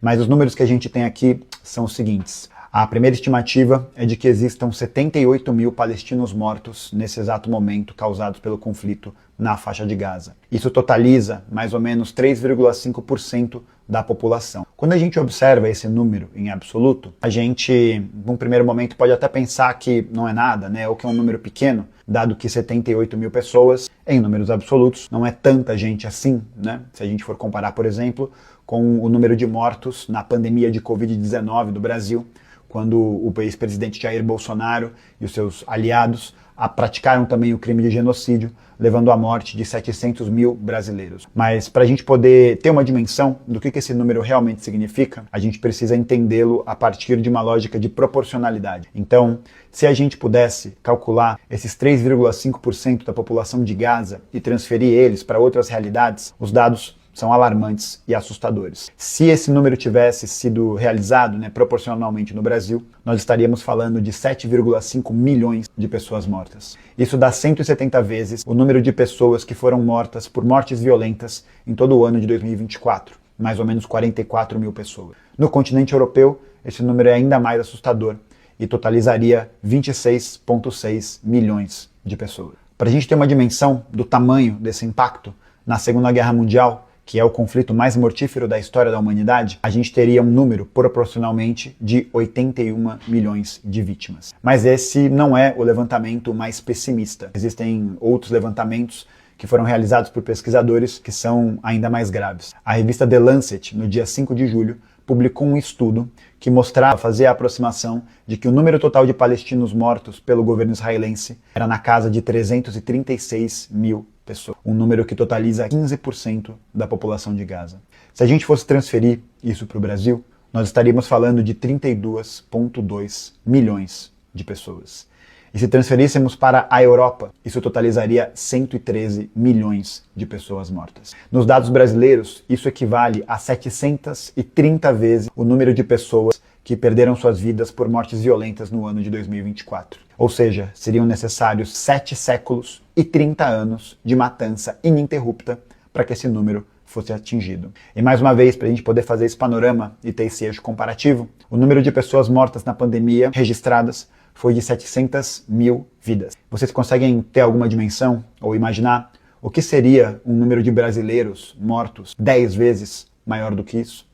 Mas os números que a gente tem aqui são os seguintes. A primeira estimativa é de que existam 78 mil palestinos mortos nesse exato momento causados pelo conflito na faixa de Gaza. Isso totaliza mais ou menos 3,5% da população. Quando a gente observa esse número em absoluto, a gente, num primeiro momento, pode até pensar que não é nada, né, ou que é um número pequeno, dado que 78 mil pessoas, em números absolutos, não é tanta gente assim, né? Se a gente for comparar, por exemplo, com o número de mortos na pandemia de Covid-19 do Brasil, quando o ex-presidente Jair Bolsonaro e os seus aliados praticaram também o crime de genocídio, levando à morte de 700 mil brasileiros. Mas para a gente poder ter uma dimensão do que esse número realmente significa, a gente precisa entendê-lo a partir de uma lógica de proporcionalidade. Então, se a gente pudesse calcular esses 3,5% da população de Gaza e transferir eles para outras realidades, os dados são alarmantes e assustadores. Se esse número tivesse sido realizado, proporcionalmente no Brasil, nós estaríamos falando de 7,5 milhões de pessoas mortas. Isso dá 170 vezes o número de pessoas que foram mortas por mortes violentas em todo o ano de 2024, mais ou menos 44 mil pessoas. No continente europeu, esse número é ainda mais assustador e totalizaria 26,6 milhões de pessoas. Para a gente ter uma dimensão do tamanho desse impacto, na Segunda Guerra Mundial, que é o conflito mais mortífero da história da humanidade, a gente teria um número proporcionalmente de 81 milhões de vítimas. Mas esse não é o levantamento mais pessimista. Existem outros levantamentos que foram realizados por pesquisadores que são ainda mais graves. A revista The Lancet, no dia 5 de julho, publicou um estudo que mostrava, fazia a aproximação de que o número total de palestinos mortos pelo governo israelense era na casa de 336 mil pessoas, um número que totaliza 15% da população de Gaza. Se a gente fosse transferir isso para o Brasil, nós estaríamos falando de 32,2 milhões de pessoas. E se transferíssemos para a Europa, isso totalizaria 113 milhões de pessoas mortas. Nos dados brasileiros, isso equivale a 730 vezes o número de pessoas que perderam suas vidas por mortes violentas no ano de 2024. Ou seja, seriam necessários 7 séculos e 30 anos de matança ininterrupta para que esse número fosse atingido. E mais uma vez, para a gente poder fazer esse panorama e ter esse eixo comparativo, o número de pessoas mortas na pandemia registradas foi de 700 mil vidas. Vocês conseguem ter alguma dimensão ou imaginar o que seria um número de brasileiros mortos 10 vezes maior do que isso?